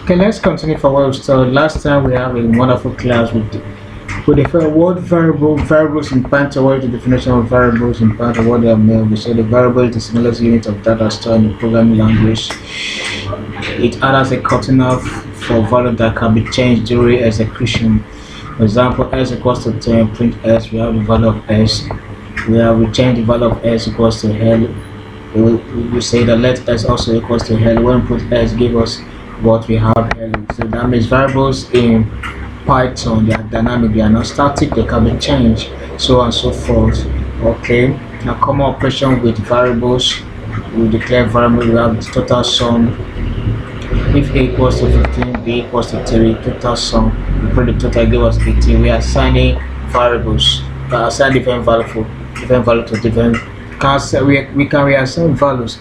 Okay, let's continue for what we started. Last time we have a wonderful class with the word variables in Python. What is the definition of variables in Python? What they are made. We said the variable is the simplest unit of data stored in the programming language. It adds a cutting off for value that can be changed during execution. For example, s equals to 10, print s, we have the value of s. We change the value of s equals to hell. We say that let s also equals to hell. When we put s, give us what we have hell. So that means variables in Python, they are dynamic, they are not static, they can be changed, so on and so forth. Okay, now common operation with variables. We declare variable, we have the total sum. If a equals to 15, b equals to 3, total sum, we put the total, give us 18. We are assigning variables, we assign different value to different, we can reassign values,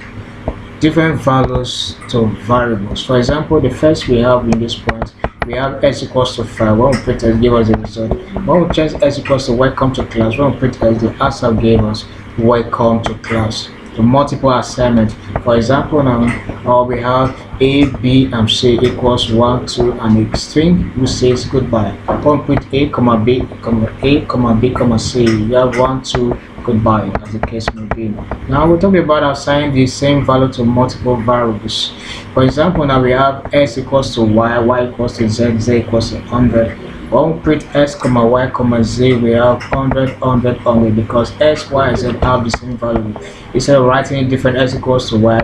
different values to variables. For example, the first we have in this point, we have s equals to 5. When we print s, give us the result. When we change s equals to welcome to class, when we print s, the answer gave us welcome to class. The multiple assignment. For example, now we have a, b, and c equals 1, 2, and a string who says goodbye. When we put a, comma b, comma a, comma b, comma c, you have 1, 2, goodbye, as the case may be. Now we're talking about assigning the same value to multiple variables. For example, now we have s equals to y, y equals to z, z equals to 100. When we print s, comma y, comma z, we have 100, 100 only, because s, y, and z have the same value. Instead of writing it different, s equals to y,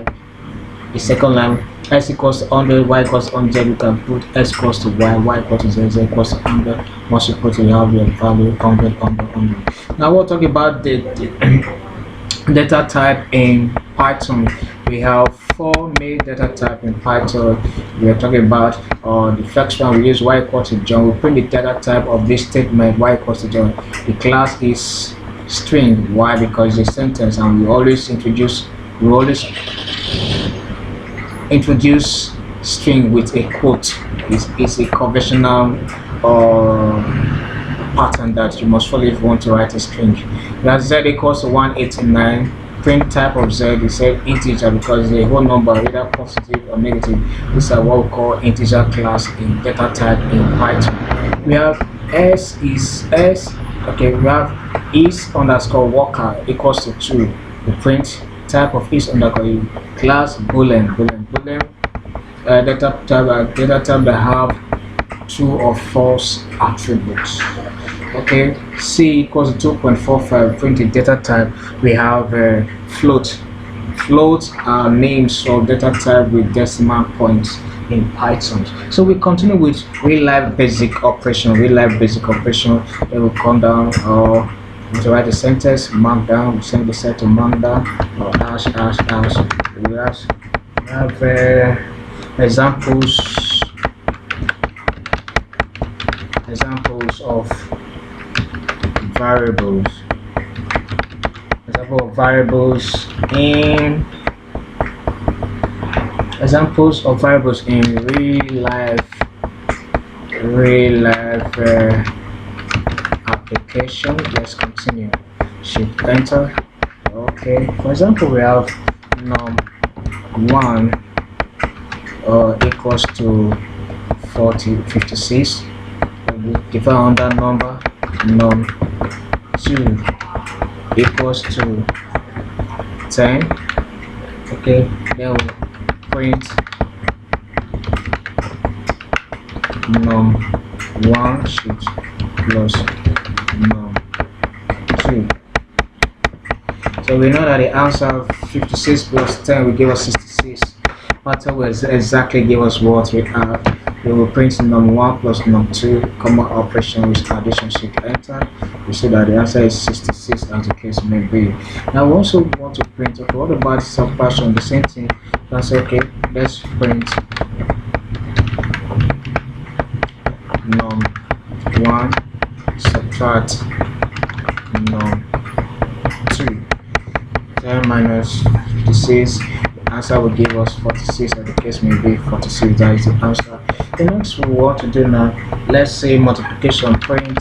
the second line, s equals to 100, y equals to 100, we can put s equals to y, y equals to z, z equals to 100. Once you put it, you have your value 100, 100, 100. Now we'll talk about the data type in Python. We have 4 main data type in Python. We are talking about the first one, we use y equals to John. We print the data type of this statement, y equals to John. The class is string. Why? Because it's a sentence, and we always introduce string with a quote. It's a conventional pattern that you must follow if you want to write a string. We have z equals to 189. Print type of z is said integer, because the whole number, either positive or negative. These are what we call integer class in data type in Python. We have s is s. Okay, we have is underscore worker equals to 2. The print type of is underscore class boolean data type that have true or false attributes. Okay, c equals to 2.45. print the data type. We have float. Floats are names of data type with decimal points in Python. So we continue with real life basic operation. Then we come down to write the sentence, mark down, we send the set to mark down, or hash. We have examples of variables. Examples of variables in real life application. Let's continue. Shift enter. Okay, for example, we have num1 equals to 56. We define that number. Num2 equals to 10. Okay, then we print num1 should plus num2. So we know that the answer 56 plus 10 will give us 66. Pattern will exactly give us what we have. We will print num1 plus num2, common operation with addition, shift enter. We see that the answer is 66, as the case may be. Now we also want to print, okay, what about subtraction? The same thing. That's okay. Let's print num1 subtract num2. 10 minus 56. The answer will give us 46, as the case may be. 46, that is the answer. The next we want to do now, let's say multiplication. Print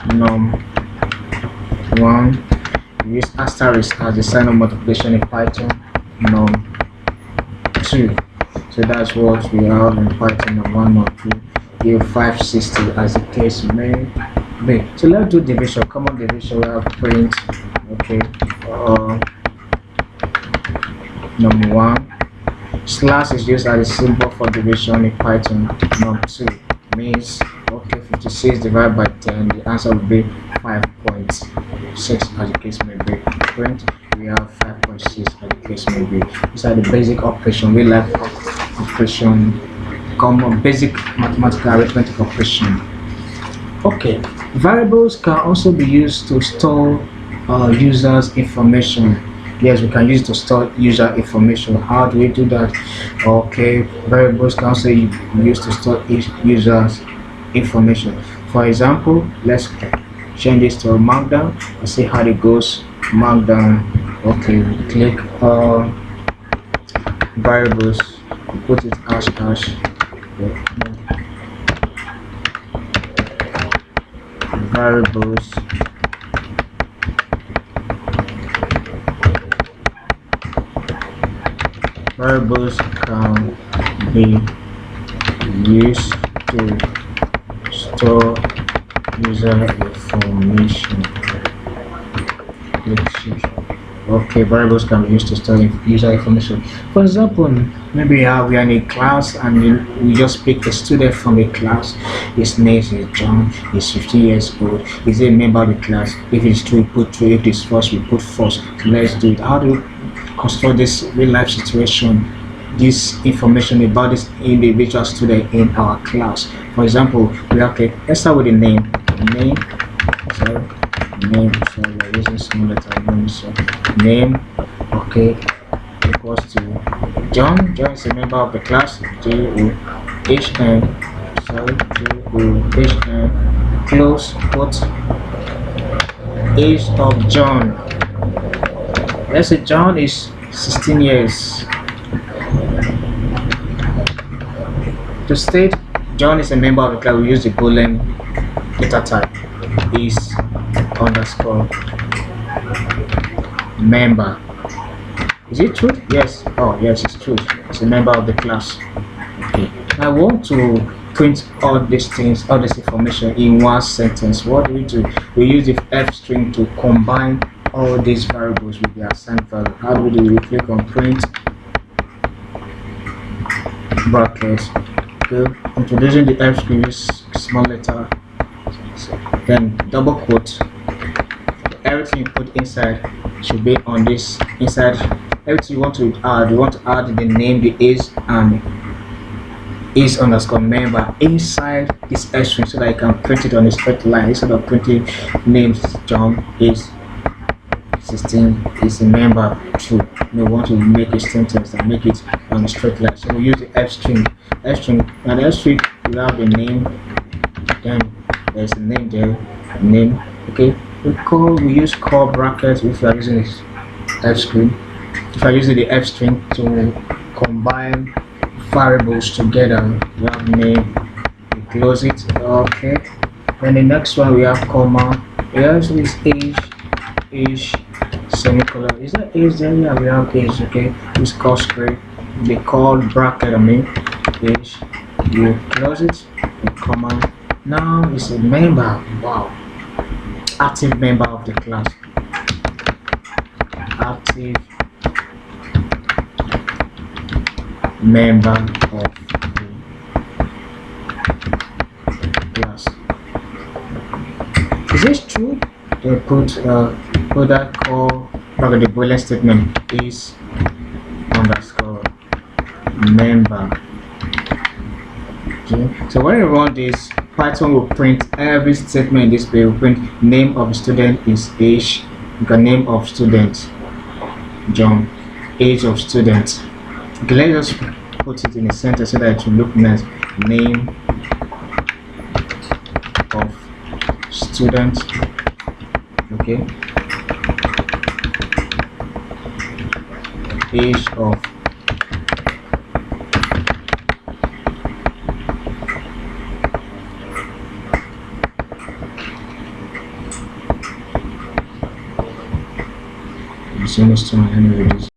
num1. We use asterisk as the sign of multiplication in Python num 2. So that's what we have in Python num 1 num 2. Give 560 as the case may be. So let's do division. Common division, we have print. Okay. Number 1. Slash is used as a symbol for division in Python. Num 2 means, okay, 56 divided by 10, the answer will be 5.6 as the case may be. Print, we have 5.6 as the case may be. These are the basic operation. We like operation, common basic mathematical arithmetic operation. Okay, variables can also be used to store users' information. Yes, we can use it to store user information. How do we do that? Okay, variables can also be used to store users' information. For example, let's change this to a markdown and see how it goes. Markdown. Okay, we click variables, put it hash. Variables. Variables can be used to store user information. Okay, variables can be used to store user information. For example, maybe we are in a class and we just pick a student from a class. His name is John. He's 15 years old. He's a member of the class. If it's true, we put true. If it's false, we put false. So let's do it. How do we construct this real life situation, this information about this individual student in our class? For example, we have, okay, let's start with the name. Sorry, we're using small letter name. So name, okay, equals to John. John is a member of the class. John, close quote, age of John. Let's say John is 16 years. To state John is a member of the class, we use the Boolean data type is underscore member. Is it true? Yes. Oh yes, it's true. It's a member of the class. Okay. I want to print all these things, all this information in one sentence. What do? We use the F string to combine all these variables with the assigned value. How do we do? We click on print brackets. Okay. Introducing the F string, use small letter, then double quote. Everything you put inside should be on this inside. Everything you want to add the name, the age, and is underscore member inside this F string so that I can print it on a straight line instead of printing names. John is 16, is a member. True. We want to make a sentence and make it on a straight line, so we use the F string. And the F string, we have the name, then there's a name there, name. Okay, we use curly brackets if you are using this F string. If I use the F string to combine variables together, we have name, we close it. Okay, then the next one we have comma. We also use age, semicolon. Is that age there? Yeah, we have age. Okay, use curly square, the curly bracket, age, you close it, the comma. Now it's a member. Wow, active member of the class. Active member of the class. Is this true? They put that call back at the Boolean statement is underscore member. Okay, so when you run this, Python will print every statement in this page. Will print name of student is age, the name of student John, age of student. Okay, let's just put it in a sentence so that it will look nice. Name of student. Okay. Age of See you next time. Anyways.